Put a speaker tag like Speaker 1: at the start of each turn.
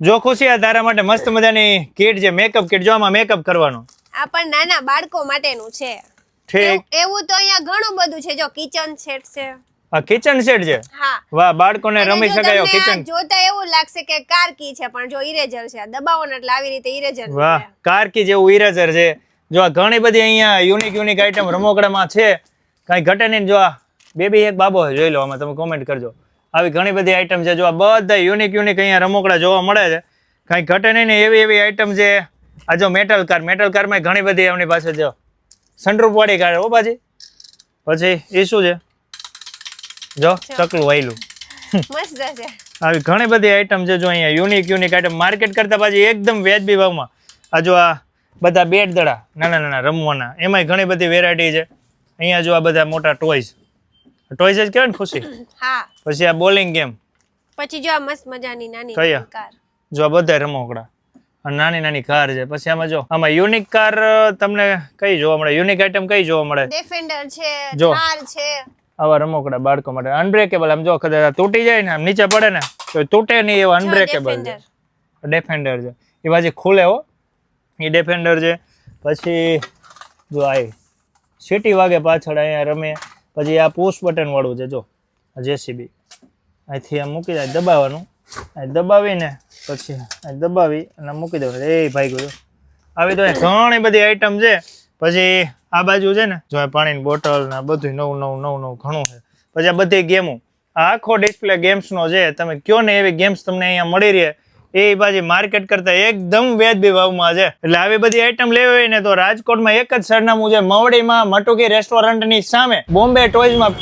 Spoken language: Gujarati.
Speaker 1: જો ખુશી આ તારા માટે મસ્ત મજાની કીટ છે, મેકઅપ કીટ. જો આમાં મેકઅપ કરવાનો.
Speaker 2: આ પણ નાના બાળકો માટેનું છે.
Speaker 1: ઠીક.
Speaker 2: એવું તો અહીંયા ઘણું બધું છે. જો કિચન સેટ છે.
Speaker 1: આ કિચન સેટ છે.
Speaker 2: હા.
Speaker 1: વાહ, બાળકોને રમી શકાય
Speaker 2: તમને
Speaker 1: કિચન.
Speaker 2: જોતા એવું લાગશે કે કાર કી છે, પણ જો ઇરેઝર છે. દબાવો ને એટલે આવી રીતે ઇરેઝર.
Speaker 1: વાહ, કાર કી જેવું ઇરેઝર છે. જો આ ઘણી બધી અહીંયા યુનિક આઈટમ રમકડામાં છે. કાંઈ ઘટે નહીં. જો આ બેબી એક બાબો જોઈ લો, આમાં તમે કોમેન્ટ કરજો. આવી ઘણી બધી આઈટમ છે. જો આ બધા યુનિક અહીંયા રમકડા જોવા મળે છે. કાંઈ ઘટે નહીં ને એવી આઈટમ છે. આ જો મેટલ કારમાં ઘણી બધી એમની પાસે જો સનરૂફ વાળી કાર. ઓ બાજી પછી એ શું છે? જો ચકલું વાયલું.
Speaker 2: મસ્ત છે.
Speaker 1: આવી ઘણી બધી આઈટમ છે. જો અહીંયા યુનિક આઈટમ માર્કેટ કરતા પાછી એકદમ વ્યાજબી ભાવમાં. આ જો આ બધા બેટ દડા નાના રમવાના, એમાંય ઘણી બધી વેરાયટી છે. અહીંયા જો આ બધા મોટા ટોયઝ જ કહેવાય ને ખુશી.
Speaker 2: હા.
Speaker 1: પછી આ બોલિંગ ગેમ.
Speaker 2: પછી જો આ મસ્ત મજાની નાની
Speaker 1: કયા?
Speaker 2: કાર.
Speaker 1: જો આ બધા રમકડા અને નાની કાર છે. પછી આમાં જો આમાં યુનિક કાર તમને કઈ જોવા મળે? યુનિક આઈટમ કઈ જોવા મળે?
Speaker 2: ડિફેન્ડર છે,
Speaker 1: જો.
Speaker 2: થાર છે.
Speaker 1: આવા રમકડા બાળકો માટે અનબ્રેકેબલ. આમ જો કદાચ તૂટી જાય ને, આમ નીચે પડે ને તો તૂટે નહીં એવા અનબ્રેકેબલ છે. ડિફેન્ડર છે. એ પાછી ખુલે હો, એ ડિફેન્ડર છે. પછી જો આ સીટી વાગે પાછળ અહીંયા રમે. પછી આ પુશ બટન વાળું છે. જો આ જેસીબી અહીંથી આમ મૂકી જાય, દબાવવાનું. અહીં દબાવીને પછી અહીં દબાવી અને મૂકી દેવાનું. એ ભાઈ ગયો. આવી તો ઘણી બધી આઈટમ છે. પછી આ બાજુ છે ને, જો પાણીની બોટલ ને બધું નવું ઘણું છે. પછી આ બધી ગેમો, આ આખો ડિસ્પ્લે ગેમ્સનો છે. તમે કયો ને એવી ગેમ્સ તમને અહીંયા મળી રહે. એ પાછી માર્કેટ કરતા એકદમ વ્યાજબી ભાવમાં છે. એટલે આવી બધી આઈટમ લેવી હોય ને તો રાજકોટમાં એક જ સરનામું છે, મવડીમાં મટુકી રેસ્ટોરન્ટની સામે બોમ્બે ટોયઝમાં